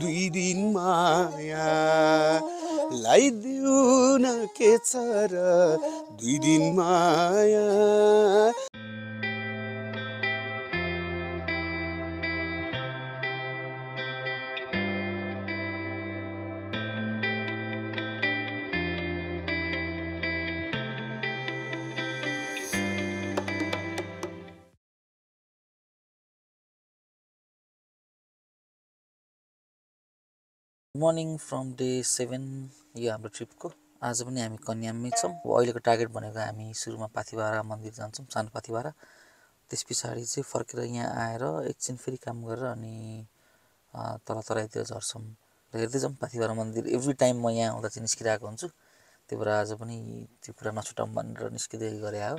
दुई दिन माया लाइदिउ न के छ र दुई दिन माया। मर्निङ फ्रम डे 7 यो हाम्रो ट्रिपको। आज पनि हामी कन्याममै छौँ। अहिलेको टार्गेट भनेको हामी सुरुमा पाथिभरा मन्दिर जान्छौँ, सानो पाथिभरा। त्यस पछाडि चाहिँ फर्केर यहाँ आएर एकछिन फेरि काम गरेर अनि तराईतिर झर्छौँ र हेर्दै जाउँ पाथिभरा मन्दिर। एभ्री टाइम म यहाँ आउँदा चाहिँ निस्किरहेको हुन्छु, त्यही भएर आज पनि त्यो कुरा नछुटाउँ भनेर निस्किँदै गरे हो।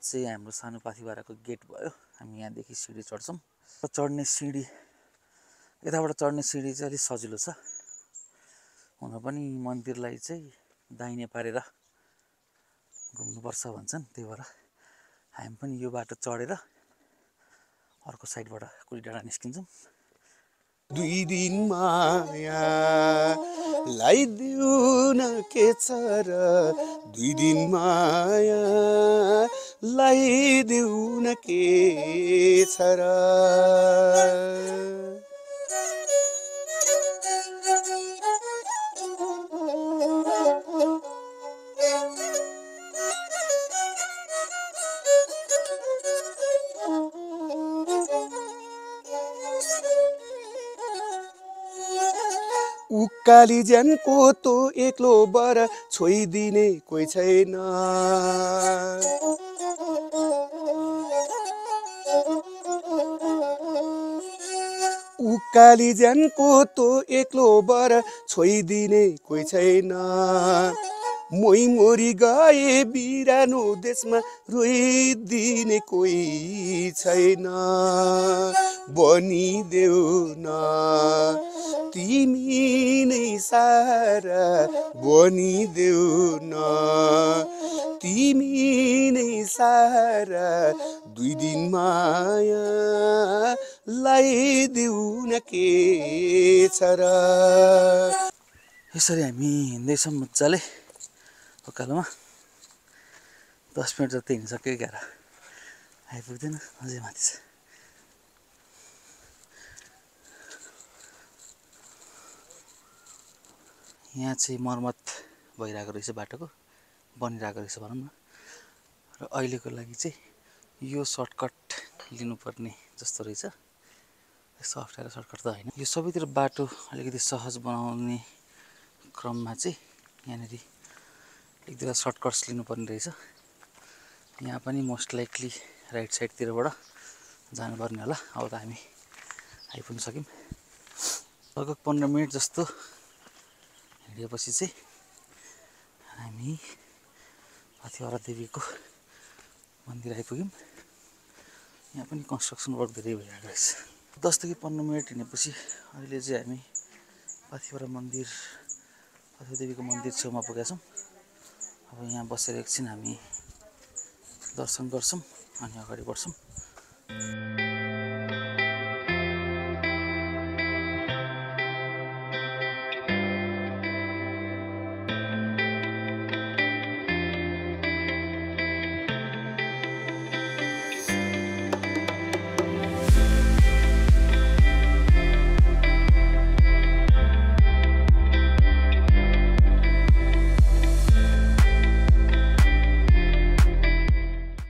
चाहिँ हाम्रो सानो पाथिभराको गेट भयो। हामी यहाँदेखि सिडी चढ्छौँ। चढ्ने सिडी यताबाट चढ्ने सिडी चाहिँ अलिक सजिलो छ। हुन पनि मन्दिरलाई चाहिँ दाहिने पारेर घुम्नुपर्छ भन्छन्, त्यही भएर हामी पनि यो बाटो चढेर अर्को साइडबाट कुली डाँडा निस्किन्छौँ। दुई दिन माया लाइदिउ न के छ र दुई दिन माया लाइदिउ न के छ र। उकाली ज्यानको तो एक्लो बर छोइदिने कोही छैन। उकाली ज्यानको तो एक्लो बर छोइदिने कोही छैन। मोही मोरी गए बिरानो देशमा रोइदिने कोही छैन। बनिदेऊ न तिमी नै सारा बनिदेऊ न तिमी नै सारा दुई दिन माया लाइदेऊ न के छ र। यसरी हामी हिँड्दैछौँ मजाले उकालोमा। 10 मिनट जति हिँडिसक्यो, 11 आइपुग्दैन, अझै माथि छ। यहाँ चाहिँ मर्मत भइरहेको रहेछ, बाटोको बनिरहेको रहेछ भनौँ न। र अहिलेको लागि चाहिँ यो सर्टकट लिनुपर्ने जस्तो रहेछ। यस्तो अप्ठ्यारो सर्टकट त होइन। यो सबैतिर बाटो अलिकति सहज बनाउने क्रममा चाहिँ यहाँनिर एक दुईवटा सर्टकट्स लिनुपर्ने रहेछ। यहाँ पनि मोस्ट लाइकली राइट साइडतिरबाट जानुपर्ने होला। अब त हामी आइपुग्न सक्यौँ। लगभग 15 मिनट जस्तो हिँडेपछि चाहिँ हामी पाथिभरा देवीको मन्दिर आइपुग्यौँ। यहाँ पनि कन्स्ट्रक्सन वर्क धेरै भइरहेको रहेछ। 10 देखि 15 मिनट हिँडेपछि अहिले चाहिँ हामी पाथिभरा मन्दिर, पाथिभरा देवीको मन्दिर छेउमा पुगेका छौँ। अब यहाँ बसेर एकछिन हामी दर्शन गर्छौँ अनि अगाडि बढ्छौँ।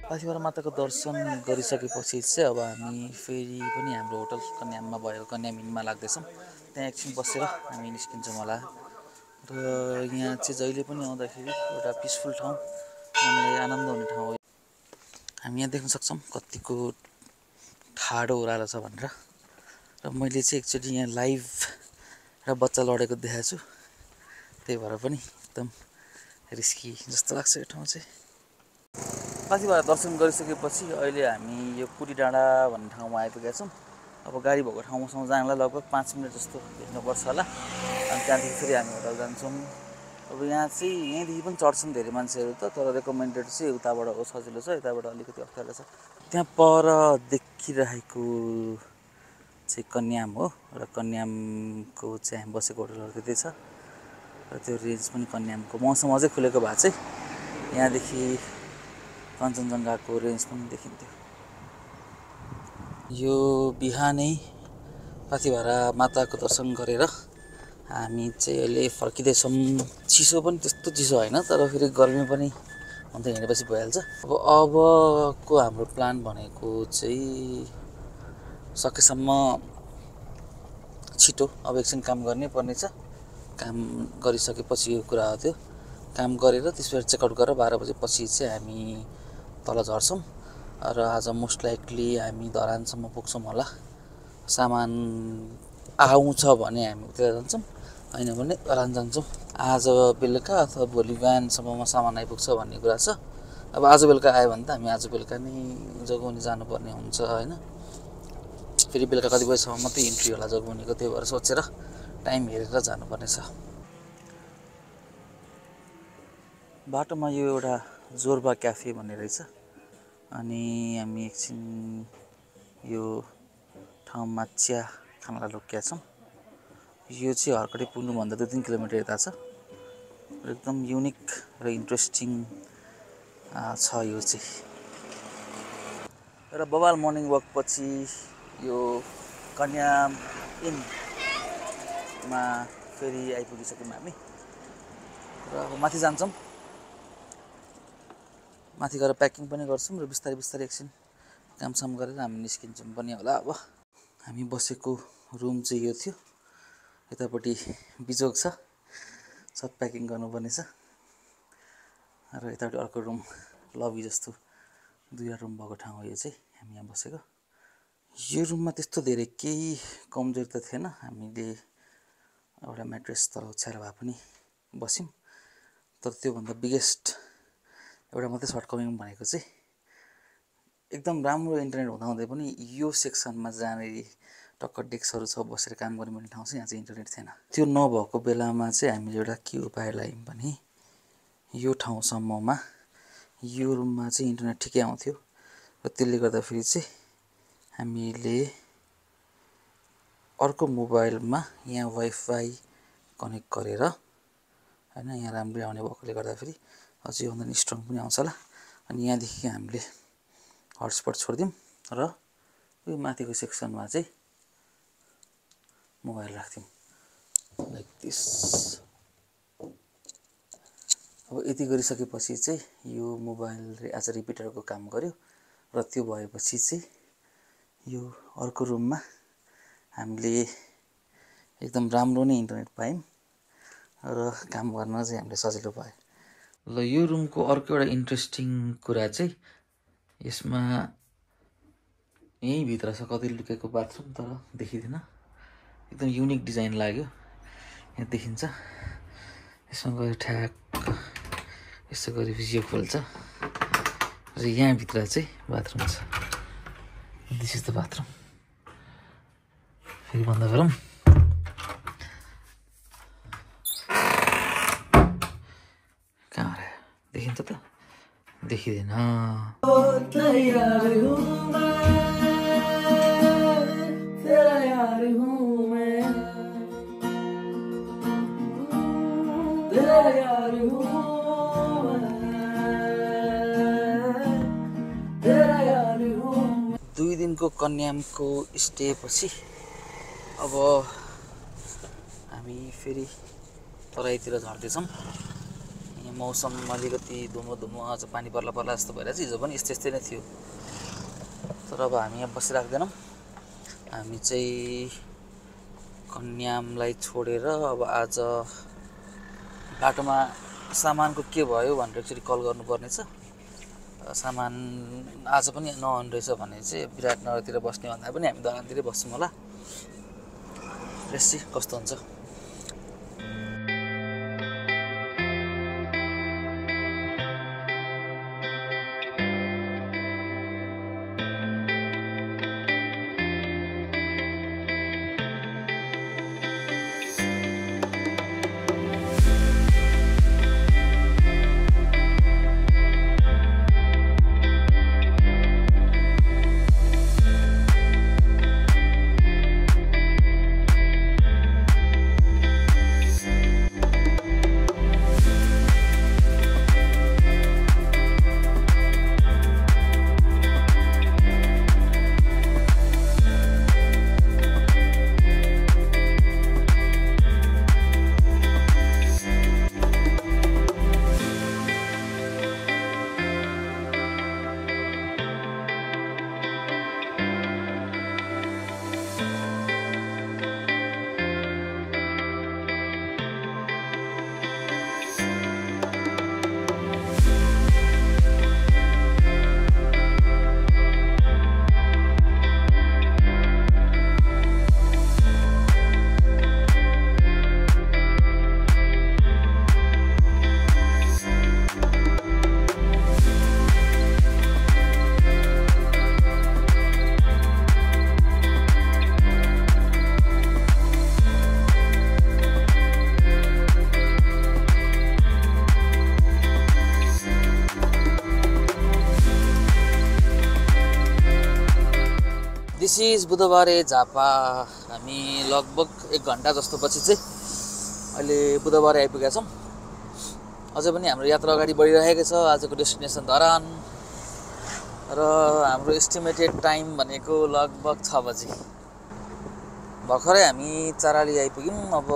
पाथिभरा माताको दर्शन गरिसकेपछि चाहिँ अब हामी फेरि पनि हाम्रो होटल कन्याममा भएको कन्याम इनमा लाग्दैछौँ। त्यहाँ एकछिन बसेर हामी निस्किन्छौँ होला। र यहाँ चाहिँ जहिले पनि आउँदाखेरि एउटा पिसफुल ठाउँ, मनलाई आनन्द हुने ठाउँ हो। हामी यहाँ देख्न सक्छौँ कतिको ठाडो ओह्रालो छ भनेर। र मैले चाहिँ एक्चुअली यहाँ लाइभ एउटा बच्चा लडेको देखाएको छु, त्यही भएर पनि एकदम रिस्की जस्तो लाग्छ यो ठाउँ चाहिँ। माथि भएर दर्शन गरिसकेपछि अहिले हामी यो पुरी डाँडा भन्ने ठाउँमा आइपुगेका छौँ। अब गाडी भएको ठाउँसम्म जानलाई लगभग 5 मिनट जस्तो हिँड्नुपर्छ होला। अनि त्यहाँदेखि फेरि हामी होटल जान्छौँ। अब यहाँ चाहिँ यहीँदेखि पनि चढ्छन् धेरै मान्छेहरू त, तर रेकमेन्डेड चाहिँ उताबाट हो, सजिलो छ। यताबाट अलिकति अप्ठ्यारो छ। त्यहाँ पर देखिरहेको चाहिँ कन्याम हो र कन्यामको चाहिँ हामी बसेको होटलहरू त्यतै छ र त्यो रेन्ज पनि कन्यामको मौसम अझै खुलेको भए चाहिँ यहाँदेखि कञ्चनजङ्घाको रेन्ज पनि देखिन्थ्यो। यो बिहानै पाथिभरा माताको दर्शन गरेर हामी चाहिँ अहिले फर्किँदैछौँ। चिसो पनि त्यस्तो चिसो होइन, तर फेरि गर्मी पनि अन्त हिँडेपछि भइहाल्छ। अबको हाम्रो प्लान भनेको चाहिँ सकेसम्म छिटो अब एकछिन काम गर्नै पर्नेछ। काम गरिसकेपछि यो कुरा हो, त्यो काम गरेर त्यसपछि चेकआउट गरेर 12 बजेपछि चाहिँ हामी तल झर्छौँ र आज मोस्ट लाइकली हामी धरानसम्म पुग्छौँ होला। सामान आउँछ भने हामी उता जान्छौँ, होइन भने धरान जान्छौँ। आज बेलुका अथवा भोलि बिहानसम्ममा सामान आइपुग्छ भन्ने कुरा छ। अब आज बेलुका आयो भने त हामी आज बेलुका नै जोगबनी जानुपर्ने हुन्छ, होइन। फेरि बेलुका कति बजीसम्म मात्रै इन्ट्री होला जोगबनीको, त्यही भएर सोचेर टाइम हेरेर जानुपर्ने छ। बाटोमा यो एउटा जोरबा क्याफे भन्ने रहेछ, अनि हामी एकछिन यो ठाउँमा चिया खानलाई रोकिएका छौँ। यो चाहिँ हर्कटे पुग्नुभन्दा 2-3 किलोमिटर यता छ। एकदम युनिक र इन्ट्रेस्टिङ छ यो चाहिँ। र बबाल मर्निङ वक पछि यो कन्याम इनमा फेरि आइपुगिसक्यौँ हामी र अब माथि जान्छौँ। माथि गएर प्याकिङ पनि गर्छौँ र बिस्तारै बिस्तारै एकछिन कामसाम गरेर हामी निस्किन्छौँ पनि होला। अब हामी बसेको रुम चाहिँ यो थियो, यतापट्टि बिजोग छ, सब प्याकिङ गर्नुपर्ने छ। र यतापट्टि अर्को रुम लबी जस्तो 2 रुम भएको ठाउँ हो यो चाहिँ, हामी यहाँ बसेको। यो रुममा त्यस्तो धेरै केही कमजोरी त थिएन, हामीले एउटा म्याट्रेस तल ओछ्याएर भए पनि बस्यौँ। तर त्योभन्दा बिगेस्ट एउटा मात्रै सर्टकमिङ भनेको चाहिँ एकदम राम्रो इन्टरनेट हुँदाहुँदै पनि यो सेक्सनमा जहाँनिर टक्क डेस्कहरू छ, बसेर काम गर्ने भन्ने ठाउँ छ, यहाँ चाहिँ इन्टरनेट थिएन। त्यो नभएको बेलामा चाहिँ हामीले एउटा के उपाय लगायौँ भने यो ठाउँसम्ममा यो रुममा चाहिँ इन्टरनेट ठिकै आउँथ्यो र त्यसले गर्दाखेरि चाहिँ हामीले अर्को मोबाइलमा यहाँ वाइफाई कनेक्ट गरेर, होइन, यहाँ राम्रै आउने भएकोले गर्दाखेरि अझै भन्दा नि स्ट्रङ पनि आउँछ होला। अनि यहाँदेखि हामीले हटस्पट छोडिदिउँ र यो माथिको सेक्सनमा चाहिँ मोबाइल राख्थ्यौँ लाइक दिस। अब यति गरिसकेपछि चाहिँ यो मोबाइल आज रिपिटरको काम गर्यो र त्यो भएपछि चाहिँ यो अर्को रुममा हामीले एकदम राम्रो नै इन्टरनेट पायौँ र काम गर्न चाहिँ हामीले सजिलो भयो। ल यो रुमको अर्को एउटा इन्ट्रेस्टिङ कुरा चाहिँ यसमा यहीँ भित्र छ कतै लुकेको बाथरुम, तर देखिँदैन। एकदम युनिक डिजाइन लाग्यो, यहाँ देखिन्छ। यसमा गएर ठ्याक्क यसो गरेपछि यो खोल्छ र यहाँभित्र चाहिँ बाथरुम छ। This is the bathroom. फेरि बन्द गरौँ। कहाँ आयो? देखिन्छ त? देखिँदैन। दुई दिनको कन्यामको स्टे पछि अब हामी फेरि तराईतिर झर्दैछौँ। यहाँ मौसम अलिकति धुम्म अझ पानी पर्ला जस्तो भइरहेछ। हिजो पनि यस्तै नै थियो, तर अब हामी यहाँ बसिराख्दैनौँ। हामी चाहिँ कन्यामलाई छोडेर अब आज बाटोमा सामानको के भयो भनेर एकचोटि कल गर्नुपर्नेछ। सामान आज पनि नआउनु रहेछ भने चाहिँ विराटनगरतिर बस्ने भन्दा पनि हामी धरानतिरै बस्छौँ होला। लेट्स सी कस्तो हुन्छ। This is Budhbare Jhapa. हामी लगभग 1 घन्टा जस्तो पछि चाहिँ अहिले बुधबारे आइपुगेका छौँ। अझै पनि हाम्रो यात्रा अगाडि बढिरहेको छ। आजको डेस्टिनेसन धरान र हाम्रो एस्टिमेटेड टाइम भनेको लगभग 6 बजे। भर्खरै हामी चाराली आइपुग्यौँ। अब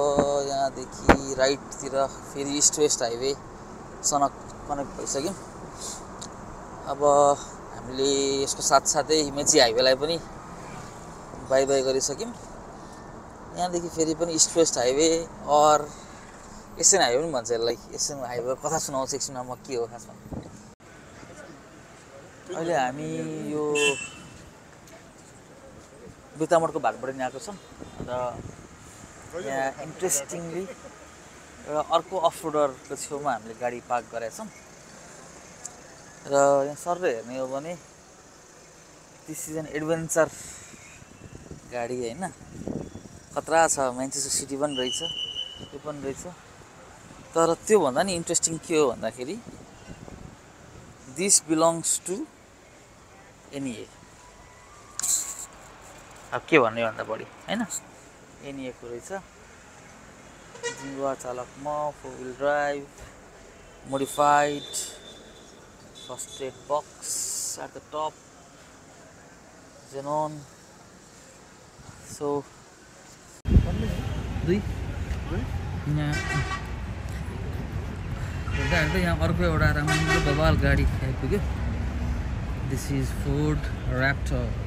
यहाँदेखि राइटतिर फेरि इस्ट वेस्ट हाइवे सनक कनेक्ट भइसक्यौँ। अब हामीले यसको साथसाथै मेची हाइवेलाई पनि बाई बाई गरिसक्यौँ। यहाँदेखि फेरि पनि इस्ट वेस्ट हाइवे और एसएन हाइवे पनि भन्छ यसलाई। एसएन हाइवे कथा सुनाउँछ एकछिनमा म के हो खासमा। अहिले हामी यो बितामोडको भागबाट नि आएको छौँ र यहाँ इन्ट्रेस्टिङली एउटा अर्को अफरोडरको छेउमा हामीले गाडी पार्क गरेका छौँ र यहाँ सर हेर्ने हो भने दिस इज एन एडभेन्चर गाडी होइन। खतरा छ, म्यान्चेस्टर सिटी पनि रहेछ, त्यो पनि रहेछ। तर त्योभन्दा नि इन्ट्रेस्टिङ के हो भन्दाखेरि दिस बिलोङ्स टु एनए। अब के भन्ने भन्दा बढी होइन, एनएको रहेछ। जिङ्गुवा चालक म, 4 wheel drive, modified, first aid box at the top, xenon. So यहाँ अर्को एउटा राम्रो बवाल गाडी आइपुग्यो। This is Ford Raptor.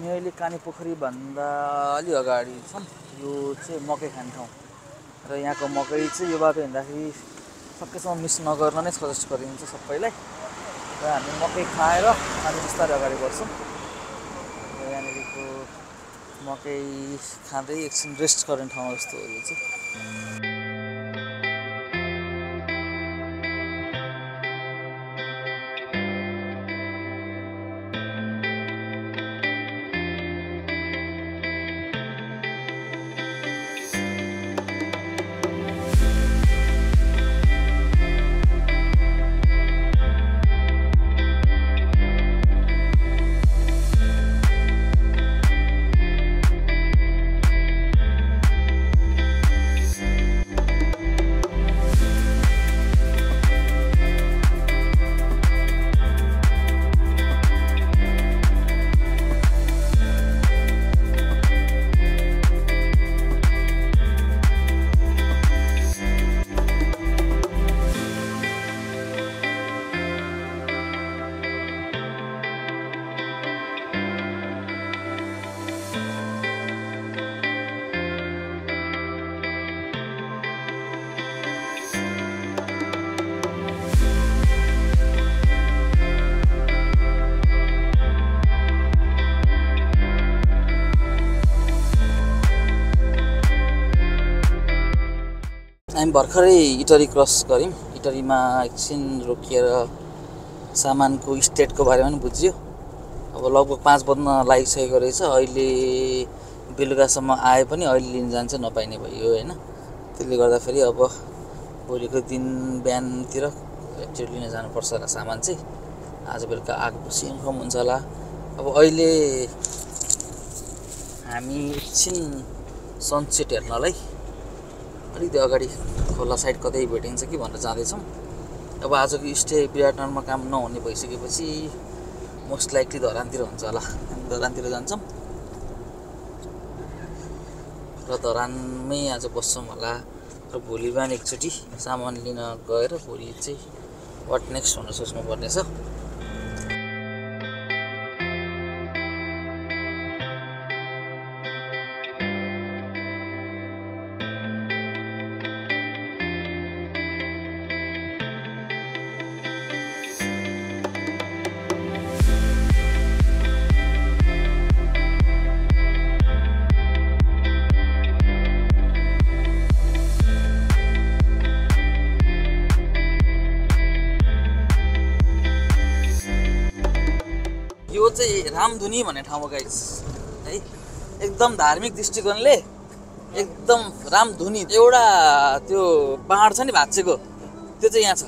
अहिले काने पोखरी भन्दा अलि अगाडि छौँ। यो चाहिँ मकै खाने ठाउँ र यहाँको मकै चाहिँ यो बाटो हिँड्दाखेरि सकेसम्म मिस नगर्न नै सजेस्ट गरिन्छ सबैलाई। र हामी मकै खाएर हामी बिस्तारै अगाडि बढ्छौँ। र यहाँनिरको मकै खाँदै एकछिन रेस्ट गर्ने ठाउँ जस्तो हो यो चाहिँ। हामी भर्खरै इटरी क्रस गऱ्यौँ। इटरीमा एकछिन रोकिएर सामानको स्टेटको बारेमा पनि बुझ्यो अब लगभग 5 बज्न लागिसकेको रहेछ। अहिले बेलुकासम्म आए पनि अहिले लिन जान्छ नपाइने भयो होइन। त्यसले गर्दाखेरि अब भोलिको दिन बिहानतिर एक्चुअली लिन जानुपर्छ होला सामान चाहिँ। आज बेलुका आएपछि इन्फर्म हुन्छ होला। अब अहिले हामी एकछिन सनसेट हेर्नलाई अलिकति अगाडि खोला साइड कतै भेटिन्छ कि भनेर जाँदैछौँ। अब आजको स्टे विराटनगरमा काम नहुने भइसकेपछि मोस्ट लाइकली धरानतिर हुन्छ होला। हामी धरानतिर जान्छौँ र धरानमै आज बस्छौँ होला। र भोलि बिहान एकचोटि सामान लिन गएर भोलि चाहिँ वाट नेक्स्ट भनेर सोच्नु पर्नेछ। यो चाहिँ रामधुनी भन्ने ठाउँ हो गाइस है। एकदम धार्मिक दृष्टिकोणले एकदम रामधुनी एउटा त्यो पहाड छ नि भाँचेको, त्यो चाहिँ यहाँ छ।